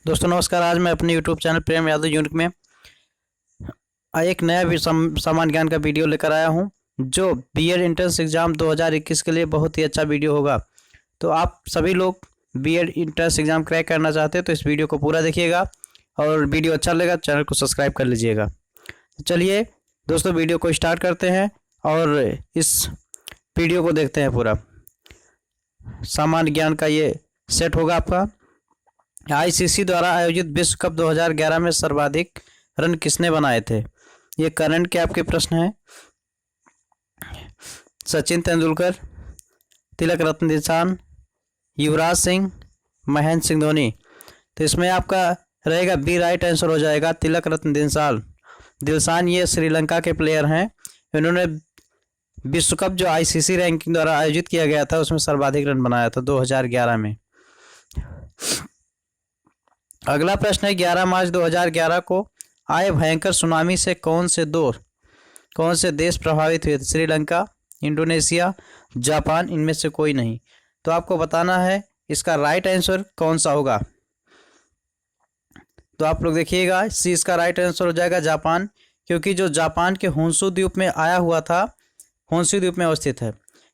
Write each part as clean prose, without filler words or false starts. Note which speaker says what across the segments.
Speaker 1: दोस्तों नमस्कार। आज मैं अपने YouTube चैनल प्रेम यादव यूनिक में एक नया भी सामान्य ज्ञान का वीडियो लेकर आया हूं, जो बीएड एंट्रेंस एग्ज़ाम 2021 के लिए बहुत ही अच्छा वीडियो होगा। तो आप सभी लोग बीएड एंट्रेंस एग्ज़ाम क्रैक करना चाहते हैं तो इस वीडियो को पूरा देखिएगा, और वीडियो अच्छा लगेगा चैनल को सब्सक्राइब कर लीजिएगा। तो चलिए दोस्तों वीडियो को स्टार्ट करते हैं और इस वीडियो को देखते हैं। पूरा सामान्य ज्ञान का ये सेट होगा आपका। आईसीसी द्वारा आयोजित विश्व कप 2011 में सर्वाधिक रन किसने बनाए थे? ये करंट के आपके प्रश्न हैं। सचिन तेंदुलकर, तिलक रत्न दिलशान, युवराज सिंह, महेंद्र सिंह धोनी। तो इसमें आपका रहेगा बी राइट आंसर हो जाएगा, तिलक रत्न दिलशान। ये श्रीलंका के प्लेयर हैं। इन्होंने विश्व कप जो आईसीसी रैंकिंग द्वारा आयोजित किया गया था उसमें सर्वाधिक रन बनाया था 2011 में। अगला प्रश्न है 11 मार्च 2011 को आए भयंकर सुनामी से कौन से देश प्रभावित हुए थे? श्रीलंका, इंडोनेशिया, जापान, इनमें से कोई नहीं। तो आपको बताना है इसका राइट आंसर कौन सा होगा। तो आप लोग देखिएगा, सी इसका राइट आंसर हो जाएगा जापान, क्योंकि जो जापान के होन्शु द्वीप में आया हुआ था, होन्शु द्वीप में अवस्थित है।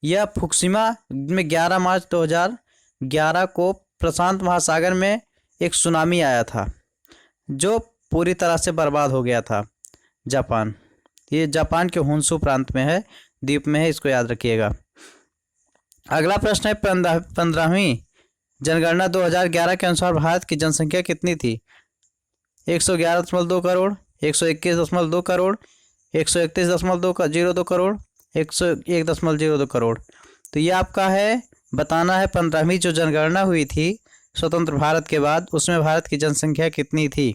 Speaker 1: यह फुकुशिमा में 11 मार्च 2011 को प्रशांत महासागर में एक सुनामी आया था जो पूरी तरह से बर्बाद हो गया था। जापान, ये जापान के होन्शु प्रांत में है, द्वीप में है, इसको याद रखिएगा। अगला प्रश्न है 15वीं जनगणना 2011 के अनुसार भारत की जनसंख्या कितनी थी? 111.2 करोड़, 121.2 करोड़, 131.02 करोड़, 101.02 करोड़। तो ये आपका है, बताना है 15वीं जो जनगणना हुई थी स्वतंत्र भारत के बाद, उसमें भारत की जनसंख्या कितनी थी।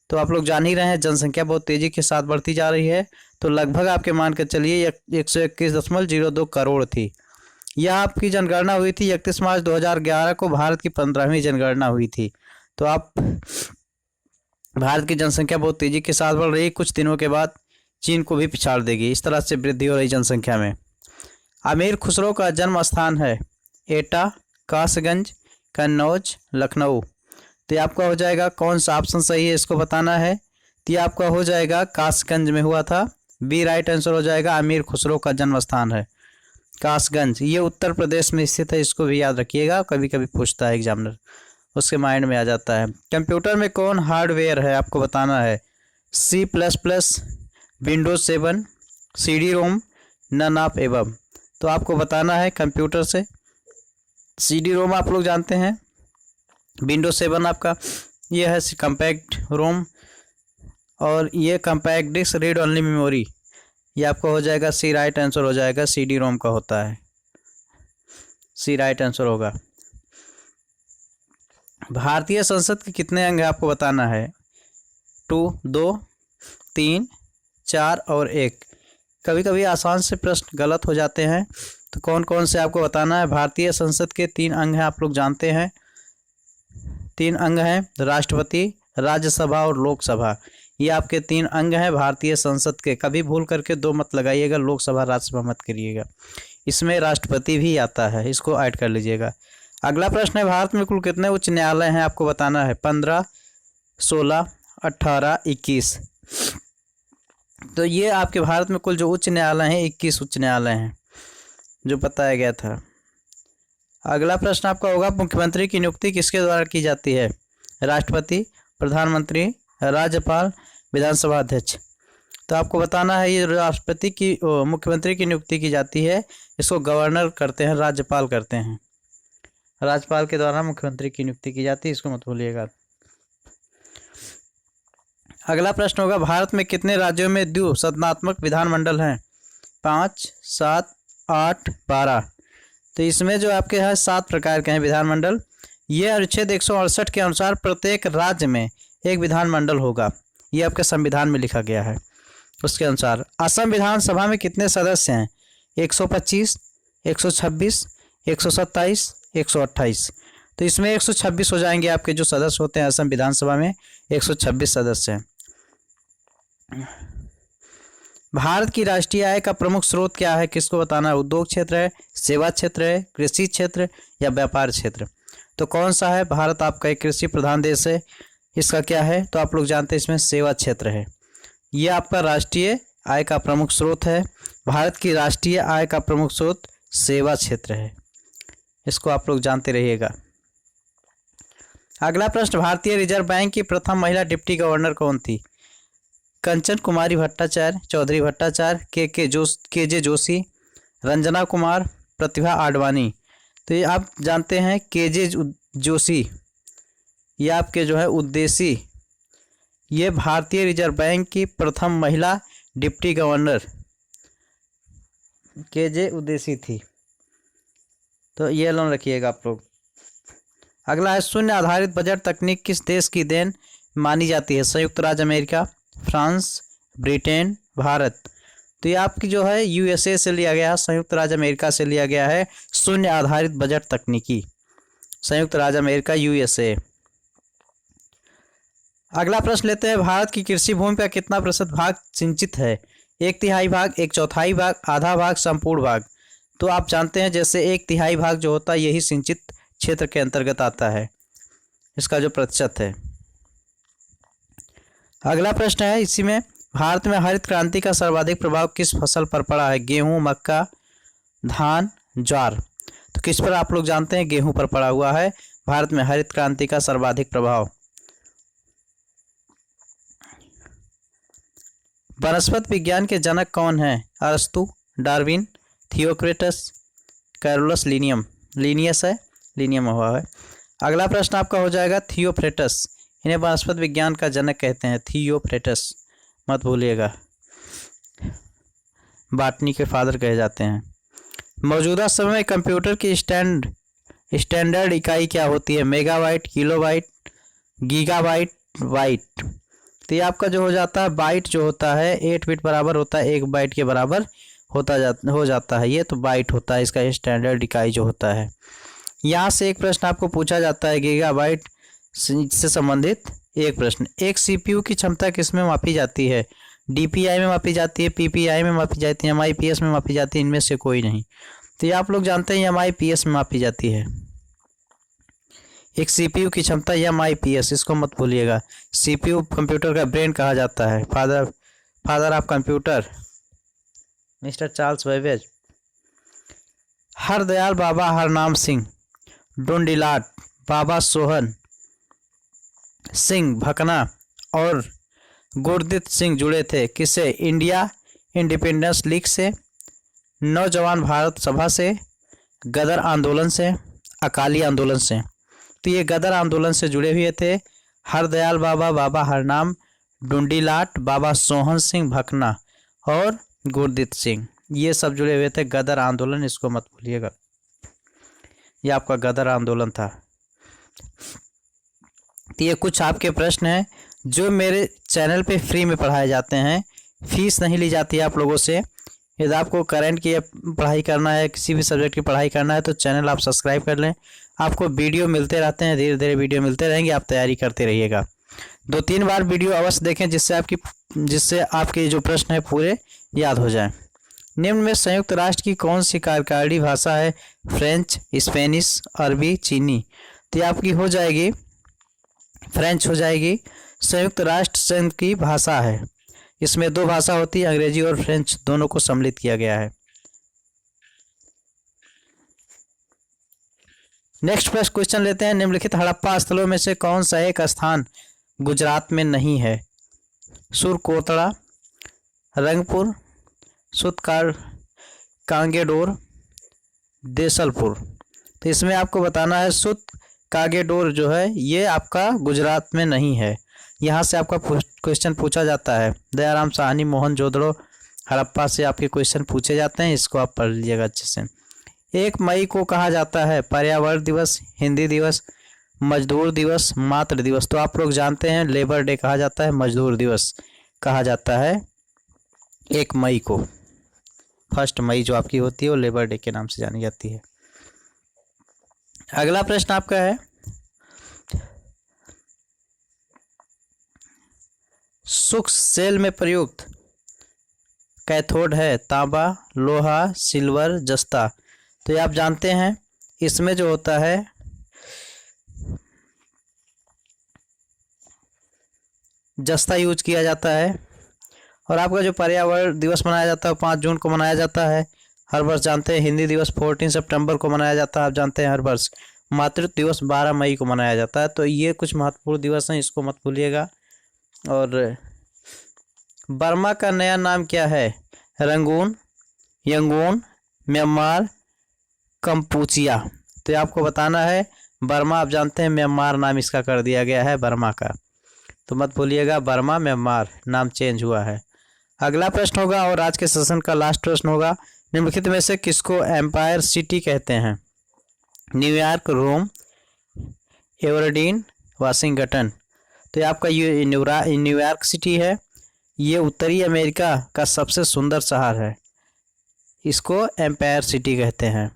Speaker 1: तो आप लोग जान ही रहे हैं जनसंख्या बहुत तेज़ी के साथ बढ़ती जा रही है, तो लगभग आपके मान के चलिए 121.02 करोड़ थी। यह आपकी जनगणना हुई थी 31 मार्च 2011 को। भारत की 15वीं जनगणना हुई थी। तो आप भारत की जनसंख्या बहुत तेज़ी के साथ बढ़ रही है, कुछ दिनों के बाद चीन को भी पिछाड़ देगी। इस तरह से वृद्धि हो रही जनसंख्या में। अमीर खुसरो का जन्म स्थान है एटा, कासगंज, कन्नौज, लखनऊ। तो ये आपका हो जाएगा, कौन सा ऑप्शन सही है इसको बताना है। तो ये आपका हो जाएगा कासगंज में हुआ था, बी राइट आंसर हो जाएगा। अमीर खुसरो का जन्म स्थान है कासगंज, ये उत्तर प्रदेश में स्थित है, इसको भी याद रखिएगा, कभी कभी पूछता है एग्जामिनर, उसके माइंड में आ जाता है। कंप्यूटर में कौन हार्डवेयर है आपको बताना है? C++, Windows 7, CD ROM, none of above. तो आपको बताना है कंप्यूटर से CD रोम आप लोग जानते हैं, विंडोज 7 आपका ये है कम्पैक्ट रोम, और ये compact disk read only memory. ये आपका हो जाएगा सी राइट आंसर हो जाएगा, CD रोम का होता है, सी राइट आंसर होगा। भारतीय संसद के कितने अंग है आपको बताना है? 2, 3, 4 और 1। कभी कभी आसान से प्रश्न गलत हो जाते हैं, तो कौन कौन से आपको बताना है। भारतीय संसद के 3 अंग हैं, आप लोग जानते हैं। 3 अंग हैं, राष्ट्रपति, राज्यसभा और लोकसभा। ये आपके 3 अंग हैं भारतीय संसद के। कभी भूल करके 2 मत लगाइएगा, लोकसभा राज्यसभा मत करिएगा, इसमें राष्ट्रपति भी आता है, इसको ऐड कर लीजिएगा। अगला प्रश्न है भारत में कुल कितने उच्च न्यायालय हैं आपको बताना है? 15, 16, 18, 21। तो ये आपके भारत में कुल जो उच्च न्यायालय हैं 21 उच्च न्यायालय हैं जो बताया गया था। अगला प्रश्न आपका होगा मुख्यमंत्री की नियुक्ति किसके द्वारा की जाती है? राष्ट्रपति, प्रधानमंत्री, राज्यपाल, विधानसभा अध्यक्ष। तो आपको बताना है ये राष्ट्रपति की मुख्यमंत्री की नियुक्ति की जाती है, इसको गवर्नर करते हैं, राज्यपाल करते हैं। राज्यपाल के द्वारा मुख्यमंत्री की नियुक्ति की जाती है, इसको मत भूलिएगा। अगला प्रश्न होगा भारत में कितने राज्यों में द्विसदनात्मक विधानमंडल हैं? 5, 7, 8, 12। तो इसमें जो आपके हैं 7 प्रकार के हैं विधानमंडल। ये अनुच्छेद 168 के अनुसार प्रत्येक राज्य में एक विधानमंडल होगा, ये आपके संविधान में लिखा गया है। उसके अनुसार असम विधानसभा में कितने सदस्य हैं? 125, 126, 127, 128। तो इसमें 126 हो जाएंगे आपके जो सदस्य होते हैं असम विधानसभा में, 126 सदस्य हैं। भारत की राष्ट्रीय आय का प्रमुख स्रोत क्या है, किसको बताना है? उद्योग क्षेत्र है, सेवा क्षेत्र है, कृषि क्षेत्र या व्यापार क्षेत्र। तो कौन सा है? भारत आपका एक कृषि प्रधान देश है, इसका क्या है, तो आप लोग जानते हैं इसमें सेवा क्षेत्र है। ये आपका राष्ट्रीय आय का प्रमुख स्रोत है। भारत की राष्ट्रीय आय का प्रमुख स्रोत सेवा क्षेत्र है, इसको आप लोग जानते रहिएगा। अगला प्रश्न, भारतीय रिजर्व बैंक की प्रथम महिला डिप्टी गवर्नर कौन थी? कंचन कुमारी भट्टाचार्य, चौधरी भट्टाचार्य, के जे जोशी, रंजना कुमार, प्रतिभा आडवाणी। तो ये आप जानते हैं के जे जोशी, ये आपके जो है उद्देशी, ये भारतीय रिजर्व बैंक की प्रथम महिला डिप्टी गवर्नर के जे उद्देशी थी। तो ये लोन रखिएगा आप लोग। अगला है, शून्य आधारित बजट तकनीक किस देश की देन मानी जाती है? संयुक्त राज्य अमेरिका, फ्रांस, ब्रिटेन, भारत। तो ये आपकी जो है यूएसए से लिया गया है, संयुक्त राज्य अमेरिका से लिया गया है शून्य आधारित बजट तकनीकी, संयुक्त राज्य अमेरिका, यूएसए। अगला प्रश्न लेते हैं, भारत की कृषि भूमि का कितना प्रतिशत भाग सिंचित है? 1/3 भाग, 1/4 भाग, आधा भाग, संपूर्ण भाग। तो आप जानते हैं जैसे 1/3 भाग जो होता है यही सिंचित क्षेत्र के अंतर्गत आता है, इसका जो प्रतिशत है। अगला प्रश्न है इसी में, भारत में हरित क्रांति का सर्वाधिक प्रभाव किस फसल पर पड़ा है? गेहूं, मक्का, धान, ज्वार। तो किस पर आप लोग जानते हैं? गेहूं पर पड़ा हुआ है भारत में हरित क्रांति का सर्वाधिक प्रभाव। वनस्पति विज्ञान के जनक कौन है? अरस्तु, डार्विन, थियोक्रिटस, कैरोलस लीनियस है, लीनियम हुआ है। अगला प्रश्न आपका हो जाएगा थियोफ्रेटस, इन्हें वनस्पति विज्ञान का जनक कहते हैं, थियोफ्रेटस, मत भूलिएगा, बॉटनी के फादर कहे जाते हैं। मौजूदा समय में कंप्यूटर की स्टैंडर्ड इकाई क्या होती है? Megabyte, kilobyte, gigabyte, byte. तो ये आपका जो हो जाता है बाइट जो होता है 8 बिट बराबर होता है 1 बाइट के बराबर हो जाता है, ये तो बाइट होता है इसका स्टैंडर्ड इकाई जो होता है। यहाँ से एक प्रश्न आपको पूछा जाता है गीगाबाइट से संबंधित एक प्रश्न, एक सीपीयू की क्षमता किस में मापी जाती है? डीपीआई में मापी जाती है, पीपीआई में मापी जाती है, एमआईपीएस में मापी जाती है, इनमें से कोई नहीं। तो ये आप लोग जानते हैं एमआईपीएस में मापी जाती है। एक सीपीयू की क्षमता एमआईपीएस, इसको मत भूलिएगा। सीपीयू कंप्यूटर का ब्रेन कहा जाता है, father of computer, mister Charles Babbage. Hardayal Baba Harnam Singh, डोंडीलाट, बाबा सोहन सिंह भकना और गुरदीप सिंह जुड़े थे किससे? इंडिया इंडिपेंडेंस लीग से, नौजवान भारत सभा से, गदर आंदोलन से, अकाली आंदोलन से। तो ये गदर आंदोलन से जुड़े हुए थे हरदयाल बाबा, बाबा हरनाम, डुंडीलाट, बाबा सोहन सिंह भकना और गुरदीप सिंह, ये सब जुड़े हुए थे गदर आंदोलन, इसको मत भूलिएगा, ये आपका गदर आंदोलन था। तो ये कुछ आपके प्रश्न हैं जो मेरे चैनल पे फ्री में पढ़ाए जाते हैं, फीस नहीं ली जाती है आप लोगों से। यदि आपको करंट की पढ़ाई करना है, किसी भी सब्जेक्ट की पढ़ाई करना है तो चैनल आप सब्सक्राइब कर लें, आपको वीडियो मिलते रहते हैं, धीरे धीरे वीडियो मिलते रहेंगे, आप तैयारी करते रहिएगा। 2-3 बार वीडियो अवश्य देखें जिससे आपके जो प्रश्न है पूरे याद हो जाएं। निम्न में संयुक्त राष्ट्र की कौन सी कार्यकारिणी भाषा है? फ्रेंच, स्पेनिश, अरबी, चीनी। तो ये आपकी हो जाएगी फ्रेंच हो जाएगी। संयुक्त राष्ट्र संघ की भाषा है, इसमें 2 भाषा होती है, अंग्रेजी और फ्रेंच, दोनों को सम्मिलित किया गया है। नेक्स्ट फर्स्ट क्वेश्चन लेते हैं, निम्नलिखित हड़प्पा स्थलों में से कौन सा एक स्थान गुजरात में नहीं है? सुरकोतड़ा, रंगपुर, सुतकार, कांगेडोर, देसलपुर। तो इसमें आपको बताना है सुत कागेडोर जो है ये आपका गुजरात में नहीं है। यहाँ से आपका क्वेश्चन पूछा जाता है, दयाराम साहनी, मोहनजोदड़ो, हड़प्पा से आपके क्वेश्चन पूछे जाते हैं, इसको आप पढ़ लीजिएगा अच्छे से। 1 मई को कहा जाता है पर्यावरण दिवस, हिंदी दिवस, मजदूर दिवस, मातृ दिवस। तो आप लोग जानते हैं लेबर डे कहा जाता है, मजदूर दिवस कहा जाता है 1 मई को। 1 मई जो आपकी होती है वो लेबर डे के नाम से जानी जाती है। अगला प्रश्न आपका है, सूक्ष्म सेल में प्रयुक्त कैथोड है तांबा, लोहा, सिल्वर, जस्ता। तो ये आप जानते हैं इसमें जो होता है जस्ता यूज किया जाता है। और आपका जो पर्यावरण दिवस मनाया जाता है 5 जून को मनाया जाता है हर वर्ष, जानते हैं। हिंदी दिवस 14 सितंबर को मनाया जाता है, आप जानते हैं हर वर्ष। मातृत्व दिवस 12 मई को मनाया जाता है। तो ये कुछ महत्वपूर्ण दिवस हैं, इसको मत भूलिएगा। और बर्मा का नया नाम क्या है? Rangoon, Yangon, Myanmar, Kampuchea. तो ये आपको बताना है। बर्मा आप जानते हैं म्यांमार नाम इसका कर दिया गया है बर्मा का, तो मत भूलिएगा बर्मा म्यांमार नाम चेंज हुआ है। अगला प्रश्न होगा और आज के सेशन का लास्ट प्रश्न होगा, निम्नलिखित में से किसको एम्पायर सिटी कहते हैं? न्यूयॉर्क, रोम, एवरडीन, वाशिंगटन। तो ये आपका ये न्यूयॉर्क सिटी है। ये उत्तरी अमेरिका का सबसे सुंदर शहर है, इसको एम्पायर सिटी कहते हैं।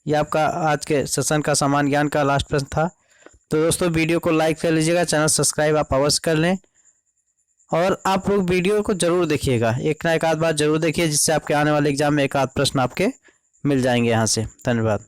Speaker 1: ये आपका आज के सेशन का सामान्य ज्ञान का लास्ट प्रश्न था। तो दोस्तों वीडियो को लाइक कर लीजिएगा, चैनल सब्सक्राइब आप अवश्य कर लें और आप लोग वीडियो को जरूर देखिएगा, एक ना एक आध बार जरूर देखिए, जिससे आपके आने वाले एग्जाम में एक आध प्रश्न आपके मिल जाएंगे यहाँ से। धन्यवाद।